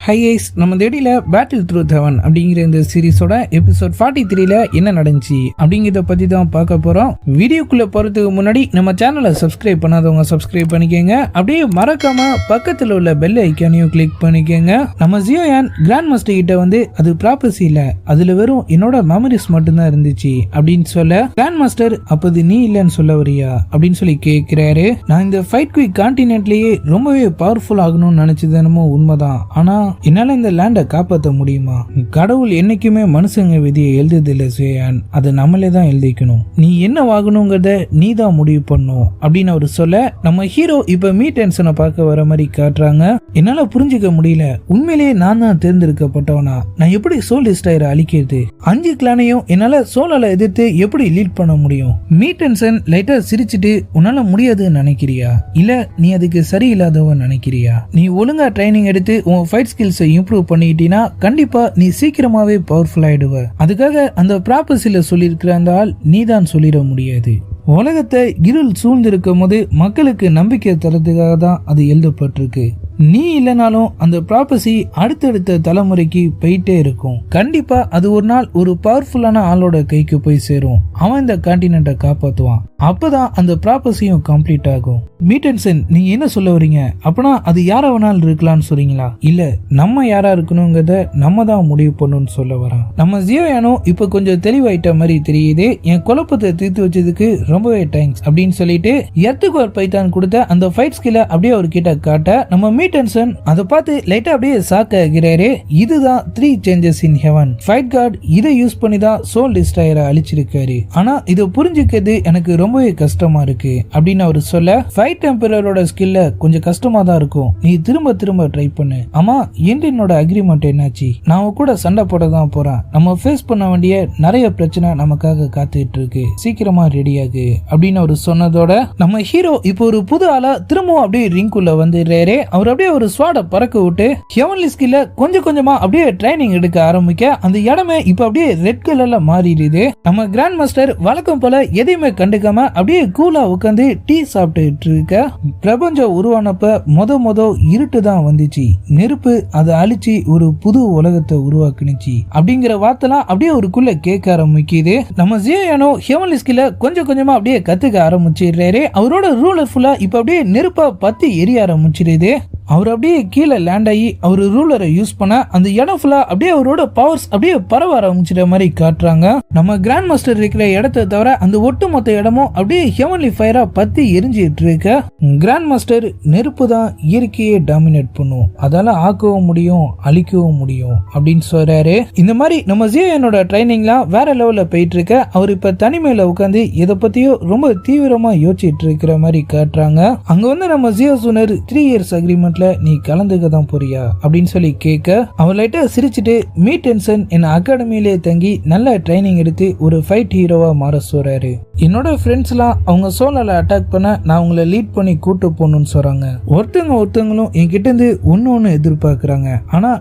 Hi guys, நம்ம தேடியில battle through heaven அப்படிங்கிற இந்த சீரிஸோட எபிசோட் 43ல என்ன நடந்துச்சு அப்படிங்கிறத பத்தி தான் பார்க்க போறோம். வீடியோக்குள்ள போறதுக்கு முன்னாடி நம்ம சேனலை சப்ஸ்கிரைப் பண்ணாதவங்க சப்ஸ்கிரைப் பண்ணிக்கோங்க. அப்படியே மறக்காம பக்கத்துல உள்ள பெல் ஐக்கானையும் கிளிக் பண்ணிக்கோங்க. நம்ம ஜியோயான் கிராண்ட் மாஸ்டர் கிட்ட வந்து அது ப்ராப்பர்சி இல்ல, அதுல வெறும் என்னோட மெமரிஸ் மட்டும்தான் இருந்துச்சு அப்படின்னு சொல்ல, கிராண்ட் மாஸ்டர் அப்போது நீ இல்லன்னு சொல்ல வரியா அப்படின்னு சொல்லி கேட்கிறாரு. நான் இந்த ஃபைட் குயிக் கான்டினென்ட்லயே ரொம்பவே பவர்ஃபுல் ஆகணும்னு நினைச்சது என்னமோ உண்மைதான். ஆனா என்னால இந்த லேண்டை காப்பாற்ற முடியுமா? கடவுள் என்னைக்குமே மனுஷங்க விதியை எழுதுதில்லை ஜியோயான், அதை நம்மளே தான் எழுதிக்கணும். நீ என்ன வாங்கணுங்கிறத நீ தான் முடிவு பண்ணும் அப்படின்னு அவர் சொல்ல, நம்ம ஹீரோ இப்ப மீட்டன்ஸனை பார்க்க வர மாதிரி காட்டுறாங்க. என்னால புரிஞ்சுக்க முடியல, உண்மையிலேயே நான் தான் தேர்ந்தெடுக்கப்பட்டவனா? நான் எப்படி சோல் டிஸ்ட்ராயரை அழிக்கிறது? 5 கிளானையும் என்னால சோலால எதிர்த்து எப்படி லீட் பண்ண முடியும்? மீட்டன்சன் லைட்டா சிரிச்சுட்டு, உன்னால முடியாதுன்னு நினைக்கிறியா? இல்ல நீ அதுக்கு சரியில்லாதவன் நினைக்கிறியா? நீ ஒழுங்கா ட்ரைனிங் எடுத்து உன் ஃபைட் ஸ்கில்ஸை இம்ப்ரூவ் பண்ணிட்டீனா கண்டிப்பா நீ சீக்கிரமாவே பவர்ஃபுல் ஆயிடுவ. அதுக்காக அந்த ப்ராப்பர்சில சொல்லியிருக்கிற அந்த ஆள் நீ தான் சொல்லிட முடியாது. உலகத்தை இருள் சூழ்ந்திருக்கும் போது மக்களுக்கு நம்பிக்கை தரதுக்காக தான் அது எழுதப்பட்டிருக்கு. நீ இல்லைனாலும் அந்த ப்ராப்பர்சி அடுத்தடுத்த தலைமுறைக்கு போயிட்டே இருக்கும். கண்டிப்பா அது ஒரு நாள் ஒரு பவர்ஃபுல்லான ஆளோட கைக்கு போய் சேரும். அவன் இந்த கான்டினென்ட்டை காப்பாத்துவான். அப்பதான் அந்த ப்ராப்பர்சியும் கம்ப்ளீட் ஆகும். மீட்டன்சன், நீங்க என்ன சொல்ல வரீங்க? அப்பனா அது யார வேணாலும் இருக்கலாம்னு சொல்றீங்களா? இல்ல, நம்ம யாரா இருக்கணுங்கிறத நம்ம தான் முடிவு பண்ணணும்னு சொல்ல வரான். நம்ம ஜியோயானோ இப்ப கொஞ்சம் தெளிவாயிட்ட மாதிரி தெரியுது. என் குழப்பத்தை தீர்த்து வச்சதுக்கு ரொம்பவே தேங்க்ஸ் அப்படின்னு சொல்லிட்டு எர்த்துகோர் பைத்தான் கொடுத்த அந்த ஃபைட் ஸ்கில்லை அப்படியே அவர்கிட்ட காட்ட, நம்ம மீட்டன்சன் அதை பார்த்து லைட்டா அப்படியே ஷாக் ஆகிறாரு. இதுதான் 3 changes in heaven. Fight card இதை யூஸ் பண்ணி தான் சோல் டிஸ்ட்ராயரை அழிச்சிருக்காரு. ஆனா இதை புரிஞ்சுக்கிறது எனக்கு ரொம்பவே கஷ்டமா இருக்கு அப்படின்னு அவர் சொல்ல, ஃபைட் டெம்பரரோட ஸ்கில்ல கொஞ்சம் கஷ்டமா தான் இருக்கும், நீ திரும்ப திரும்ப ட்ரை பண்ணு. ஆமா, என்னோட அக்ரிமெண்ட் என்னாச்சு? நான் கூட சண்டை போட தான் போறேன். நம்ம ஃபேஸ் பண்ண வேண்டிய நிறைய பிரச்சனை நமக்காக காத்துட்டு இருக்கு, சீக்கிரமா ரெடியாகு அப்படின்னு அவர் சொன்னதோட, நம்ம ஹீரோ இப்போ ஒரு புது ஆளா திரும்பவும் அப்படியே ரிங்குள்ள வந்துடுறாரு. அவர் அப்படியே ஒரு ஸ்வாட பறக்க விட்டு ஹெவன்லி ஸ்கில்ல கொஞ்சம் கொஞ்சமா அப்படியே ட்ரைனிங் எடுக்க ஆரம்பிக்க, அந்த இடமே இப்ப அப்படியே ரெட் கலர்ல மாறிடுது. நம்ம கிராண்ட் மாஸ்டர் வழக்கம் போல எதையுமே கண்டுக்காம அப்படியே கூலா உட்காந்து டீ சாப்பிட்டு இருக்க, பிரபஞ்சம் உருவானப்ப மொத இருட்டு தான் வந்துச்சு, நெருப்பு அதை அழிச்சு ஒரு புது உலகத்தை உருவாக்குனுச்சு அப்படிங்கிற வார்த்தைலாம் அப்படியே ஒருக்குள்ள கேட்க ஆரம்பிக்குது. நம்ம ஜியோயானோ ஹெவன்லி ஸ்கில்ல கொஞ்சம் கொஞ்சமா அப்படியே கத்துக்க ஆரம்பிச்சிடுறாரு. அவரோட ரூலர் ஃபுல்லா இப்ப அப்படியே நெருப்பா பத்தி எரிய ஆரம்பிச்சிருது. அவர் அப்படியே கீழே லேண்ட் ஆகி அவர் ரூலரை யூஸ் பண்ண அந்த இடம் ஃபுல்லா அப்படியே அவரோட பவர்ஸ் அப்படியே பரவ ஆரம்பிச்சிட மாதிரி காட்டுறாங்க. நம்ம கிராண்ட் மாஸ்டர் இருக்கிற இடத்தை தவிர அந்த ஒட்டுமொத்த இடமும் அப்படியே ஹெவன்லி ஃபயரா பத்தி எரிஞ்சிட்டு இருக்க, கிராண்ட் மாஸ்டர் நெருப்பு தான் இயற்கையே டாமினேட் பண்ணும், அதால ஆக்கவும் முடியும் அழிக்கவும் முடியும் அப்படின்னு சொல்றாரு. இந்த மாதிரி நம்ம ஜியோயானோட ட்ரைனிங்லாம் வேற லெவல்ல போயிட்டு இருக்க, அவர் இப்ப தனிமையில உட்காந்து இதை பத்தியோ ரொம்ப தீவிரமா யோசிச்சுட்டு இருக்கிற மாதிரி காட்டுறாங்க. அங்க வந்து நம்ம ஜியோ சூனர் 3 இயர்ஸ் அக்ரிமெண்ட் நீ கலந்துக்க தான் போறியா அப்படின்னு சொல்லி கேட்க, அவர் லைட்டா சிரிச்சுட்டு மீட்டன்சன் என் அகாடமியிலே தங்கி நல்ல ட்ரைனிங் எடுத்து ஒரு ஃபைட் ஹீரோவா மாற சொல்றாரு. என்னோட ஃப்ரெண்ட்ஸ் எல்லாம் அவங்க சோலால அட்டாக் பண்ண நான் உங்களை லீட் பண்ணி கூட்டு போகணும்னு சொல்றாங்க. ஒருத்தங்களும் என்கிட்ட இருந்து ஒன்னு எதிர்பார்க்கறாங்க. ஆனா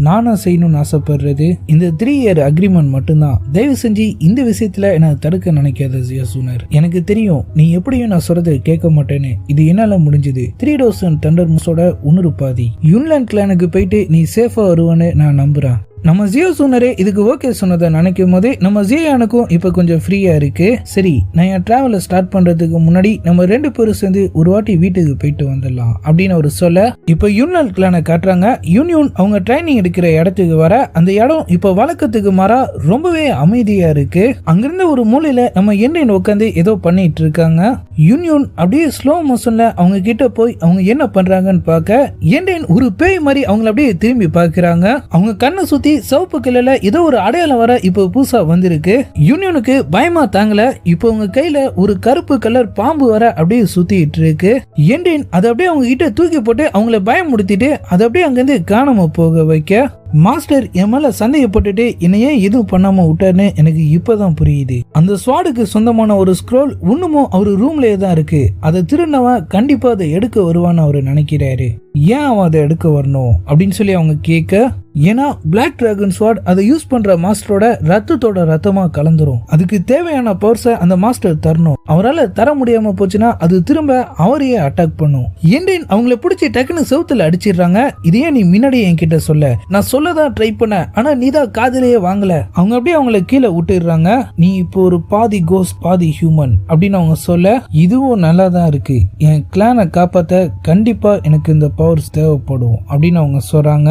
நானா செய்யணும்னு ஆசைப்படுறது இந்த 3 இயர் அக்ரிமெண்ட் மட்டும்தான். தயவு செஞ்சு இந்த விஷயத்துல என்ன தடுக்க நினைக்காத ஜியோ சூனர். எனக்கு தெரியும் நீ எப்படியும் நான் சொல்றதை கேட்க மாட்டேன்னு. இது என்னால முடிஞ்சது. 3000 தண்டர் மூஸோட உணரு பாதி யுன்லாண்ட் கிளானுக்கு போயிட்டு நீ சேஃபா வருவான்னு நான் நம்புறேன். நம்ம ஜியோ சூனரே இதுக்கு ஓகே சொன்னதை நினைக்கும் போதே நம்ம ஜியோயானுக்கும் இப்ப கொஞ்சம் ஃப்ரீயா இருக்கு. சரி, நான் என் டிராவலை ஸ்டார்ட் பண்றதுக்கு முன்னாடி நம்ம 2 பேரும் சேர்ந்து ஒரு வாட்டி வீட்டுக்கு போயிட்டு வந்துடலாம் அப்படின்னு அவர் சொல்ல, இப்ப யூனியன் கிளானை காட்டுறாங்க. யூனியன் அவங்க ட்ரைனிங் எடுக்கிற இடத்துக்கு வர, அந்த இடம் இப்ப வழக்கத்துக்கு மாறா ரொம்பவே அமைதியா இருக்கு. அங்கிருந்த ஒரு மூலையில நம்ம எண்ணின் உட்காந்து ஏதோ பண்ணிட்டு இருக்காங்க. யூனியன் அப்படியே ஸ்லோ மோஷன்ல அவங்க கிட்ட போய் அவங்க என்ன பண்றாங்கன்னு பார்க்க, எண்ணின் ஒரு பேய் மாதிரி அவங்களை அப்படியே திரும்பி பாக்குறாங்க. அவங்க கண்ணை சுத்தி சிவப்பு கலர்ல ஏதோ ஒரு அடையாளம் வர இப்ப புதுசா வந்திருக்கு. யூனியனுக்கு பயமா தாங்கல. இப்ப உங்க கையில ஒரு கருப்பு கலர் பாம்பு வர அப்படியே சுத்திட்டு இருக்கு. எண்டின் அதை அப்படியே அவங்க கிட்ட தூக்கி போட்டு அவங்கள பயமுடுத்திட்டு அதை அப்படியே அங்கிருந்து காணாம போக வைக்க, மாஸ்டர் என் மேல சந்தேகப்பட்டுட்டு என்னையே எதுவும் பண்ணாம விட்டாருன்னு எனக்கு இப்பதான் புரியுது. அந்த ஸ்வாடுக்கு சொந்தமான ஒரு ஸ்க்ரோல் இன்னமும் அவரு ரூம்லயே தான் இருக்கு. அதை திருநவன் கண்டிப்பா அதை எடுக்க வருவான்னு அவரு நினைக்கிறாரு. ஏன் அவன் அதை எடுக்க வரணும் அப்படின்னு சொல்லி அவங்க கேட்க, ஏன்னா பிளாக் டிராகன் ஸ்வாட் அதை யூஸ் பண்ற மாஸ்டரோட ரத்தத்தோட ரத்தமா கலந்துரும். அதுக்கு தேவையான பவர்ஸை அந்த மாஸ்டர் தரணும். அவரால் தர முடியாம போச்சுன்னா அது திரும்ப அவரையே அட்டாக் பண்ணும். ஏண்டேன் அவங்கள பிடிச்சி டக்குன்னு செவுத்துல அடிச்சிடுறாங்க. இதையே நீ முன்னாடி என்கிட்ட சொல்ல, நான் சொல்லதான் ட்ரை பண்ண, ஆனா நீ தான் காதலையே வாங்கல. அவங்க அப்படியே அவங்கள கீழே விட்டுடுறாங்க. நீ இப்போ ஒரு பாதி கோஸ்ட் பாதி ஹியூமன் அப்படின்னு அவங்க சொல்ல, இதுவும் நல்லா தான் இருக்கு, என் கிளானை காப்பாத்த கண்டிப்பா எனக்கு இந்த பவர்ஸ் தேவைப்படும் அப்படின்னு அவங்க சொல்றாங்க.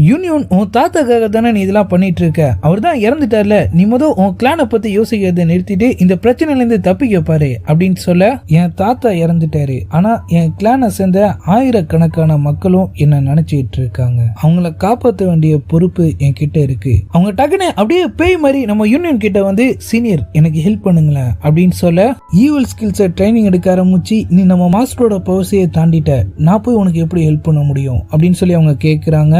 யூனியன் உன் தாத்தாக்காக தானே நீ இதெல்லாம் பண்ணிட்டு இருக்க, அவர் தான் இறந்துட்டார்ல, நீ முதல் உன் கிளானை பத்தி யோசிக்கிறத நிறுத்திட்டு இந்த பிரச்சனையில இருந்து தப்பிக்க பாரு அப்படின்னு சொல்ல, என் தாத்தா இறந்துட்டாரு, ஆனா என் கிளானை சேர்ந்த ஆயிரக்கணக்கான மக்களும் என்ன நினைச்சிட்டு இருக்காங்க, அவங்கள காப்பாற்ற வேண்டிய பொறுப்பு என் கிட்ட இருக்கு. அவங்க டக்குன்னு அப்படியே பேய் மாதிரி நம்ம யூனியன் கிட்ட வந்து, சீனியர் எனக்கு ஹெல்ப் பண்ணுங்களேன் அப்படின்னு சொல்ல, ஈவல் ஸ்கில்ஸை ட்ரைனிங் எடுக்க ஆரம்பிச்சு நீ நம்ம மாஸ்டரோட பவர்ஸையே தாண்டிட்ட, நான் போய் உனக்கு எப்படி ஹெல்ப் பண்ண முடியும் அப்படின்னு சொல்லி அவங்க கேட்கிறாங்க.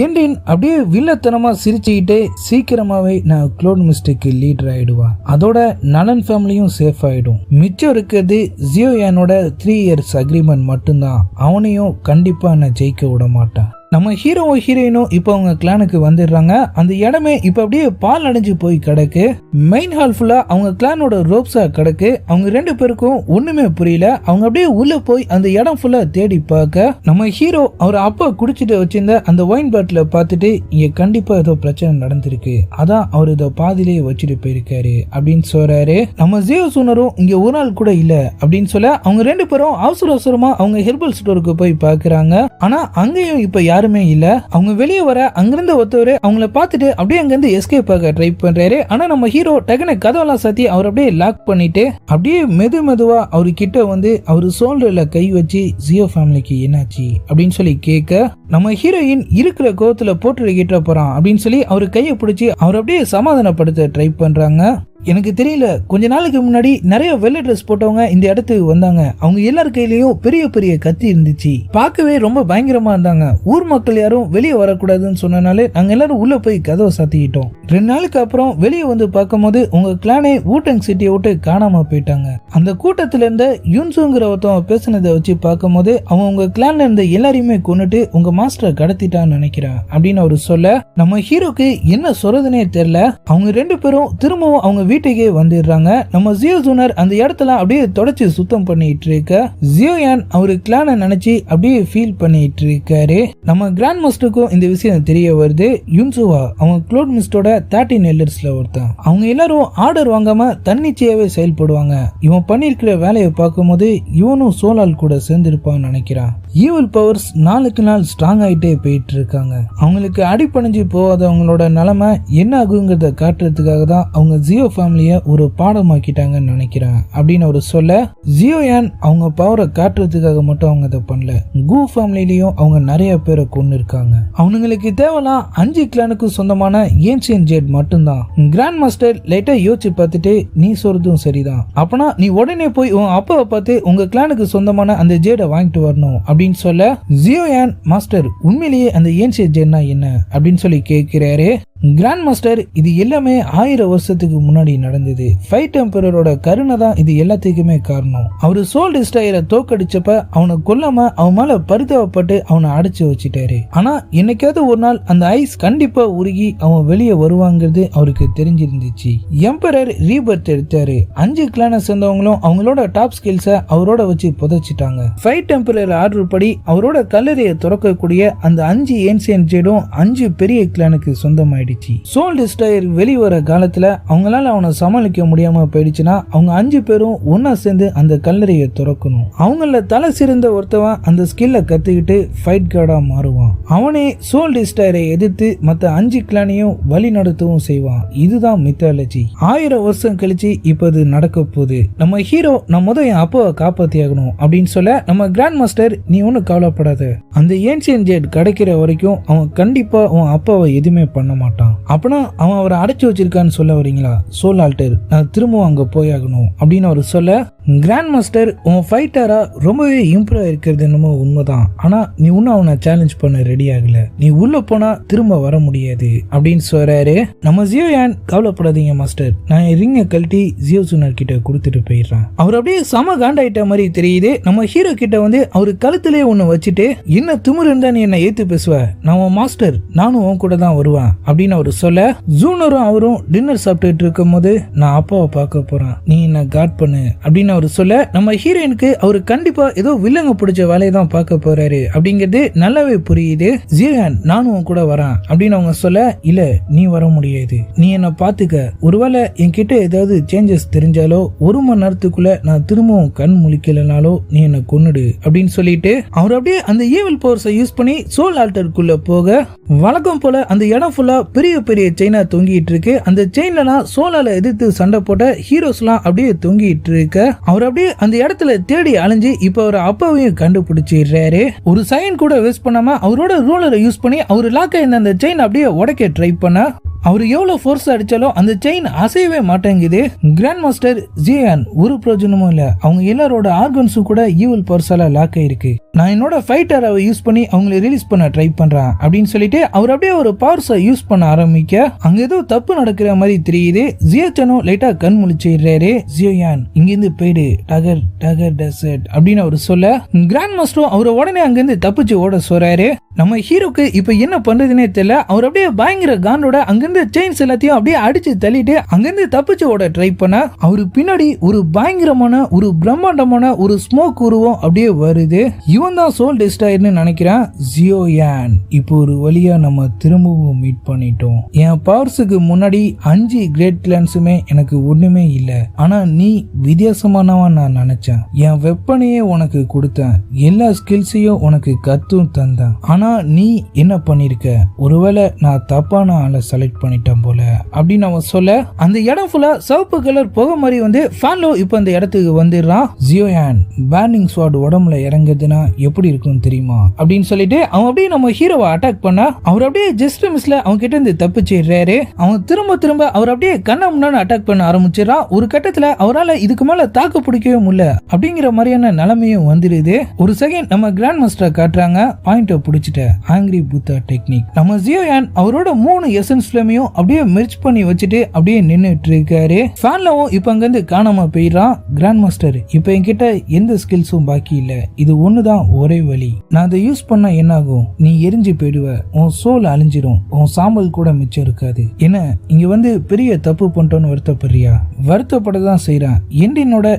ஏண்டேன் அப்படியே வில்லத்தனமா சிரிச்சுக்கிட்டே, சீக்கிரமாவே நான் க்ளோன் மிஸ்டேக்கு லீடர் ஆயிடுவா, அதோட நலன் ஃபேமிலியும் சேஃப் ஆயிடும், மிச்சம் இருக்கிறது ஜியோயானோட 3 இயர்ஸ் அக்ரிமெண்ட் மட்டும்தான், அவனையும் கண்டிப்பா நான் ஜெயிக்க விட மாட்டேன். நம்ம ஹீரோவும் ஹீரோயினும் இப்போ அவங்க கிளானுக்கு வந்துடுறாங்க. அந்த இடமே இப்போ அப்படியே பால் அடைஞ்சு போய் கிடக்கு. மெயின் ஹால் ஃபுல்லா அவங்க கிளானோட ரோப்ஸா கிடக்கு. அவங்க 2 பேருக்கும் ஒண்ணுமே புரியல. அவங்க அப்படியே உள்ள போய் அந்த இடம் ஃபுல்லா தேடி பார்க்க, நம்ம ஹீரோ அவர் அப்பா குடிச்சிட்டு வச்சிருந்த அந்த ஒயின் பாட்டில பார்த்துட்டு, இங்க கண்டிப்பா ஏதோ பிரச்சனை நடந்திருக்கு, அதான் அவர் இதை பாதிலேயே வச்சுட்டு போயிருக்காரு அப்படின்னு சொல்றாரு. நம்ம ஜியோ சூனரும் இங்க ஒரு நாள் கூட இல்ல அப்படின்னு சொல்ல, அவங்க 2 பேரும் அவசர அவசரமா அவங்க ஹெர்பல் ஸ்டோருக்கு போய் பாக்குறாங்க. ஆனா அங்கேயும் இப்ப யாருமே இல்ல. அவங்க வெளியே வர அங்கிருந்த ஒருத்தவரு அவங்கள பார்த்துட்டு அப்படியே அங்கிருந்து எஸ்கேப் ஆக ட்ரை பண்றாரு. ஆனா நம்ம ஹீரோ டக்குனு கதவெல்லாம் சாத்தி அவர் அப்படியே லாக் பண்ணிட்டு அப்படியே மெதுவா அவரு கிட்ட வந்து அவரு ஷோல்டர்ல கை வச்சு, ஜியோ ஃபேமிலிக்கு என்னாச்சு அப்படின்னு சொல்லி கேட்க, நம்ம ஹீரோயின் இருக்கிற கோவத்துல போட்டு கிட்ட போறான் அப்படின்னு சொல்லி அவரு கையை பிடிச்சி அவர் அப்படியே சமாதானப்படுத்த ட்ரை பண்றாங்க. எனக்கு தெரியல, கொஞ்ச நாளுக்கு முன்னாடி நிறைய வெள்ளை ட்ரெஸ் போட்டவங்க இந்த இடத்துக்கு வந்தாங்க. அவங்க எல்லார் கையிலயும் பெரிய பெரிய கத்தி இருந்துச்சு, பார்க்கவே ரொம்ப பயங்கரமா இருந்தாங்க. ஊர் மக்கள் யாரும் வெளியே வரக்கூடாதுன்னு சொன்னனாலே நாங்க எல்லாரும் உள்ள போய் கதவை சாத்திக்கிட்டோம். 2 நாளுக்கு அப்புறம் வெளியே வந்து பார்க்கும்போது உங்க கிளானே வூட்டங் சிட்டியை விட்டு காணாம போயிட்டாங்க. அந்த கூட்டத்துல இருந்த யூன்சுங்கிற ஒருத்தவங்க பேசினதை வச்சு பார்க்கும்போது அவன் உங்க கிளான்ல இருந்த எல்லாரையுமே கொண்டுட்டு உங்க மாஸ்டரை கடத்திட்டான்னு நினைக்கிறான் அப்படின்னு அவரு சொல்ல, நம்ம ஹீரோக்கு என்ன சொல்றதுனே தெரியல. அவங்க 2 பேரும் திரும்பவும் அவங்க வீட்டுக்கே வந்துடுறாங்க. நம்ம ஜியோ ஜூனர் அந்த இடத்துல அப்படியே தொடச்சு சுத்தம் பண்ணிட்டு இருக்க, ஜியோயான் அவரு கிளானை நினைச்சு அப்படியே ஃபீல் பண்ணிட்டு இருக்காரு. நம்ம கிராண்ட் மாஸ்டருக்கும் இந்த விஷயம் தெரிய வருது. யுன்சுவா அவங்க க்ளோட் மிஸ்டோட 13 எல்டர்ஸ்ல ஒருத்தன். அவங்க எல்லாரும் ஆர்டர் வாங்காம தன்னிச்சையாவே செயல்படுவாங்க. இவன் பண்ணிருக்கிற வேலையை பார்க்கும்போது இவனும் சோலால் கூட சேர்ந்திருப்பான்னு நினைக்கிறான். ஈவல் பவர்ஸ் நாளுக்கு நாள் ஸ்ட்ராங் ஆயிட்டே போயிட்டு இருக்காங்க. அவங்களுக்கு அடிப்பணிஞ்சு போகாதவங்களோட நிலைமை என்ன ஆகுங்கிறத காட்டுறதுக்காக தான் அவங்க ஜியோ ஃபேமிலிய ஒரு பாடமாக்கிட்டாங்கன்னு நினைக்கிறேன் அப்படின்னு அவர் சொல்ல, ஜியோயான் அவங்க பவரை காட்டுறதுக்காக மட்டும் அவங்க அதை பண்ணல, கூ ஃபேமிலிலையும் அவங்க நிறைய பேரை கொண்டு இருக்காங்க. அவங்களுக்கு தேவைலாம் 5 கிளானுக்கு சொந்தமான ஏன்சியன் ஜெட் மட்டும்தான். கிராண்ட் மாஸ்டர் லைட்டா யோசிச்சு பார்த்துட்டு, நீ சொல்றதும் சரிதான், அப்பனா நீ உடனே போய் உன் அப்பாவை பார்த்து உங்க கிளானுக்கு சொந்தமான அந்த ஜெட்டை வாங்கிட்டு வரணும் அப்படின்னு சொல்ல, ஜியோயான் மாஸ்டர் உண்மையிலேயே அந்த ஏன்சியன் ஜெட்னா என்ன அப்படின்னு சொல்லி கேட்கிறாரு. கிராண்ட் மாஸ்டர் இது எல்லாமே 1000 வருஷத்துக்கு முன்னாடி நடந்தது. ஃபைட் எம்பரரோட கருணை தான் இது எல்லாத்துக்குமே காரணம். அவரு சோல் டிஸ்ட்ராயரை தோக்கடிச்சப்ப அவனை கொல்லாம அவன் மேல பரிதாபப்பட்டு அவனை அடைச்சு வச்சுட்டாரு. ஆனா என்னைக்காவது ஒரு நாள் அந்த ஐஸ் கண்டிப்பா உருகி அவன் வெளியே வருவாங்கிறது அவருக்கு தெரிஞ்சிருந்துச்சு. எம்பரர் ரீபர்த் எடுத்தாரு. 5 கிளானை சேர்ந்தவங்களும் அவங்களோட டாப் ஸ்கில்ஸை அவரோட வச்சு புதைச்சிட்டாங்க. ஃபைட் எம்பரர் ஆர்டர் படி அவரோட கல்லறையை திறக்கக்கூடிய அந்த 5 ஏன்சியன் ஜெடும் 5 பெரிய கிளானுக்கு சொந்தமாயிடுச்சு. சோல் டிஸ்ட்ராயர் வெளிவர காலத்துல அவங்களால அவனை சமாளிக்க முடியாம போயிடுச்சுன்னா அவங்க 5 பேரும் ஒன்னா சேர்ந்து அந்த கல்லறையை திறக்கணும். அவங்கள தலை சிறந்த ஒருத்தவன் அந்த ஸ்கில்ல கத்துக்கிட்டு ஃபைட் கார்டா மாறுவான். அவனே சோல் டிஸ்ட்ராயரை எதிர்த்து மத்த 5 கிளானையும் வழி நடத்தவும் செய்வான். இதுதான் மித்தாலஜி. 1000 வருஷம் கழிச்சு இப்ப இது நடக்க போகுது. நம்ம ஹீரோ நான் முதல் என் அப்பாவை காப்பாத்தி ஆகணும் அப்படின்னு சொல்ல, நம்ம கிராண்ட் மாஸ்டர் நீ ஒன்னும் கவலைப்படாத, அந்த ஏன்சியன் ஜெட் கிடைக்கிற வரைக்கும் அவன் கண்டிப்பா உன் அப்பாவை எதுவுமே பண்ண மாட்டான். அப்பனா அவன் அவரை அடைச்சு வச்சிருக்கான்னு சொல்ல வரீங்களா? சோல் ஆல்டர் நான் திரும்பவும் அங்க போயாகணும் அப்படின்னு அவர் சொல்ல, கிராண்ட் மாஸ்டர் உன் ஃபைட்டரா ரொம்பவே இம்ப்ரூவ் இருக்கிறது என்னமோ உண்மைதான், ஆனா நீ இன்னும் அவனை சேலஞ்ச் பண்ண ரெடி ஆகல, நீ உள்ள போனா திரும்ப வர முடியாது அப்படின்னு சொல்றாரு. நம்ம ஜியோயான் கவலைப்படாதீங்க மாஸ்டர், நான் ரிங்கை கழட்டி ஜியோ சுனர் கிட்ட கொடுத்துட்டு போயிடுறேன். அவர் அப்படியே சம காண்டாயிட்ட மாதிரி தெரியுது. நம்ம ஹீரோ கிட்ட வந்து அவரு கழுத்திலே ஒண்ணு வச்சுட்டு, என்ன திமிரு இருந்தா நீ என்ன ஏத்து பேசுவ, நான் உன் மாஸ்டர், நானும் உன் கூட தான் வருவேன் அப்படின்னு அவரு சொல்ல, ஜூனரும் அவரும் டின்னர் சாப்பிட்டுட்டு இருக்கும் போது நான் அப்பாவை பார்க்க போறேன், நீ என்ன காட் பண்ணு அப்படின்னு அவரு சொல்ல, நம்ம ஹீரோயினுக்கு அவரு கண்டிப்பா ஏதோ வில்லங்க பிடிச்ச வேலையை தான் பார்க்க போறாரு அப்படிங்கிறது நல்லாவே புரியுது. ஜியோயான் நானும் உன் கூட வரேன் அப்படின்னு அவங்க சொல்ல, இல்ல நீ வர முடியாது, நீ என்ன பாத்துக்க, ஒருவேளை என்கிட்ட ஏதாவது சேஞ்சஸ் தெரிஞ்சாலோ 1 மணி நேரத்துக்குள்ள நான் திரும்பவும் கண் முழிக்கலனாலோ நீ என்ன கொன்னுடு அப்படின்னு சொல்லிட்டு அவர் அப்படியே அந்த ஈவில் பவர்ஸை யூஸ் பண்ணி சோல் ஆல்டருக்குள்ள போக, வழக்கம் போல அந்த இடம் ஃபுல்லா பெரிய பெரிய செயினா தொங்கிட்டு இருக்கு. அந்த செயின்ல சோலால எதிர்த்து சண்டை போட்ட ஹீரோஸ் எல்லாம் அப்படியே தொங்கிட்டு இருக்க, அவர் அப்படியே அந்த இடத்துல தேடி அலைஞ்சு இப்ப அவர் அப்பாவையும் கண்டுபிடிச்சிடுறாரு. ஒரு சைன் கூட வேஸ்ட் பண்ணாம அவரோட ரூலரை யூஸ் பண்ணி அவர் லாக் ஆயிருந்த அந்த செயின் அப்படியே உடைக்க ட்ரை பண்ண, அவர் எவ்வளவு ஃபோர்ஸ் அடிச்சாலும் அந்த செயின் அசையவே மாட்டேங்குது. கிராண்ட் மாஸ்டர் ஜியோயான் ஒரு பிரயோஜனமும் இல்ல, அவங்க எல்லாரோட ஆர்கன்ஸும் கூட ஈவில் பவர்ஸால லாக் ஆயிருக்கு, நான் என்னோட ஃபைட்டரை யூஸ் பண்ணி அவங்களை ரிலீஸ் பண்ண ட்ரை பண்றேன் அப்படின்னு சொல்லிட்டு அவர் அப்படியே ஒரு பவர்ஸை யூஸ் பண்ண ஆரம்பிக்க, அங்க ஏதோ தப்பு நடக்கிற மாதிரி தெரியுது. ஜியோச்சனும் லைட்டா கண் முழிச்சிடுறாரு. ஜியோயான் இங்கிருந்து போயிடு, டகர் டகர் டெசர்ட் அப்படின்னு அவர் சொல்ல, கிராண்ட் மாஸ்டரும் அவரை உடனே அங்கிருந்து தப்பிச்சு ஓட சொல்றாரு. நம்ம ஹீரோக்கு இப்ப என்ன பண்றதுன்னே தெரியல. அவர் அப்படியே பயங்கர காண்டோட அங்கிருந்து செயின்ஸ் எல்லாத்தையும் அப்படியே அடிச்சு தள்ளிட்டு அங்கிருந்து தப்பிச்சு ஓட ட்ரை பண்ண, அவரு பின்னாடி ஒரு பயங்கரமான ஒரு பிரம்மாண்டமான ஒரு ஸ்மோக் உருவம் அப்படியே வருது. இவன் தான் சோல் டெஸ்ட்ராயர்னு நினைக்கிறேன். ஜியோயான் இப்போ ஒரு வழியா நம்ம திரும்பவும் மீட் பண்ணிட்டோம். என் பவர்ஸுக்கு முன்னாடி 5 கிரேட் கிளான்ஸுமே எனக்கு ஒண்ணுமே இல்ல, ஆனா நீ வித்தியாசமானவன் நான் நினைச்சேன். என் வெப்பனையே உனக்கு கொடுத்தேன், எல்லா ஸ்கில்ஸையும் உனக்கு கத்தும் தந்தேன், ஆனா நீ என்ன பண்ணிருக்க, ஒருவேளை நான் தப்பான ஆளை செலக்ட் பண்ணிட்டேன் போல அப்படின்னு அவன் சொல்ல, அந்த இடம் ஃபுல்லா சிவப்பு கலர் புகை மாதிரி வந்து ஃபேன்லோ இப்ப அந்த இடத்துக்கு வந்துடுறான். ஜியோயான் பேர்னிங் ஸ்வாட் உடம்புல இறங்குதுன்னா எப்படி இருக்கும் தெரியுமா அப்படின்னு சொல்லிட்டு அவன் அப்படியே நம்ம ஹீரோவை அட்டாக் பண்ண, அவர் அப்படியே ஜஸ்ட் மிஸ்ல அவன் கிட்ட இருந்து தப்பிச்சிடுறாரு. அவன் திரும்ப திரும்ப அவர் அப்படியே கண்ண முன்னாடி அட்டாக் பண்ண ஆரம்பிச்சிடறான். ஒரு கட்டத்துல அவரால் இதுக்கு மேல தாக்கு பிடிக்கவே முடியல அப்படிங்கிற மாதிரியான நிலைமையும் வந்துருது. ஒரு செகண்ட் நம்ம கிராண்ட் மாஸ்டரை காட்டுறாங்க, பாயிண்ட பிடிச்சிட்டு ஆங்கிரி புத்தா டெக்னிக். நம்ம ஜியோயான் அவரோட 3 எசன்ஸ் ஃப்ளேமையும் அப்படியே மெர்ஜ் பண்ணி வச்சுட்டு அப்படியே நின்னுட்டு இருக்காரு. ஃபேன்லவும் இப்ப அங்க இருந்து காணாம போயிடுறான். கிராண்ட் மாஸ்டர் இப்ப என்கிட்ட எந்த ஸ்கில்ஸும் பாக்கி இல்ல, இது ஒண்ணுதான் ஒரே வழி, நான் அதை யூஸ் பண்ணா என்ன ஆகும், நீ எரிஞ்சு போயிடுவ, உன் சோல் அழிஞ்சிரும், உன் சாம்பல் கூட மிச்சம் இருக்காது. என்ன இங்க வந்து பெரிய தப்பு பண்ணிட்டோன்னு வருத்தப்படுறியா? வருத்தப்படதான் செய்யறேன்.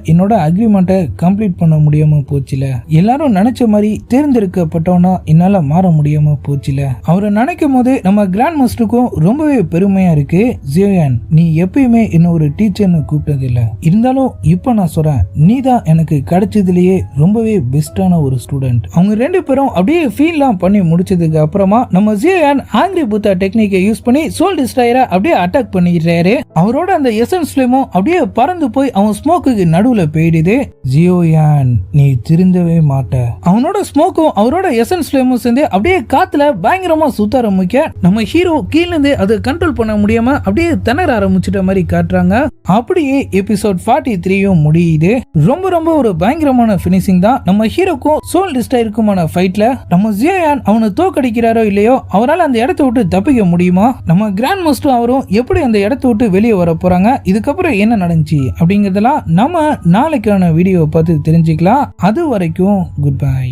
என்னோட அக்ரிமெண்ட்டை கம்ப்ளீட் பண்ண முடியாம போச்சுல, எல்லாரும் நினைச்ச மாதிரி தேர்ந்தெடுக்கப்பட்டவனா என்னால மாற முடியாம போச்சுல. அவரை நினைக்கும் போது நம்ம கிராண்ட் மாஸ்டருக்கும் ரொம்பவே பெருமையா இருக்கு. ஜியோயான் நீ எப்பயுமே என்ன ஒரு டீச்சர்னு கூப்பிட்டது இல்ல, இருந்தாலும் இப்ப நான் சொல்றேன், நீ தான் எனக்கு கிடைச்சதுலயே ரொம்பவே பெஸ்டான ஒரு ஸ்டூடெண்ட். அவங்க 2 பேரும் அப்படியே ஃபீல்லாம் பண்ணி முடிச்சதுக்கு அப்புறமா நம்ம ஜியோயான் ஆங்கிரி புத்தா டெக்னிக்கை யூஸ் பண்ணி சோல் டிஸ்ட்ராயரை அப்படியே அட்டாக் பண்ணிடுறாரு. அவரோட அந்த எசன்ஸ் ஃப்ளேமும் அப்படியே பறந்து போய் அவன் ஸ்மோக்குக்கு நடுவுல போயிடுது. ஜியோயான் நீ திருந்தவே மாட்ட. அவனோட ஸ்மோக்கும் அவரோட எசன்ஸ் ஃப்ளேமும் சேர்ந்து அப்படியே காத்துல பயங்கரமா சுத்த ஆரம்பிக்க, நம்ம ஹீரோ கீழ இருந்து அதை கண்ட்ரோல் பண்ண முடியாம அப்படியே திணற ஆரம்பிச்சிட்ட மாதிரி காட்டுறாங்க. அப்படியே எபிசோட் 43 முடியுது. ரொம்ப ரொம்ப ஒரு பயங்கரமான பினிஷிங் தான். நம்ம ஹீரோக்கும் சோல் டிஸ்ட்ராயருக்குமான ஃபைட்ல நம்ம ஜியோயான் அவனை தோக்கடிக்கிறாரோ இல்லையோ அவரால் அந்த இடத்தை விட்டு தப்பிக்க முடியுமா, நம்ம கிராண்ட் மாஸ்டர் அவரும் எப்படி அந்த இடத்தை விட்டு வெளியே வர போறாங்க, இதுக்கப்புறம் என்ன நடந்துச்சு அப்படிங்கறதெல்லாம் நம்ம நாளைக்கான வீடியோவை பார்த்து தெரிஞ்சுக்கலாம். அது வரைக்கும் குட் பை.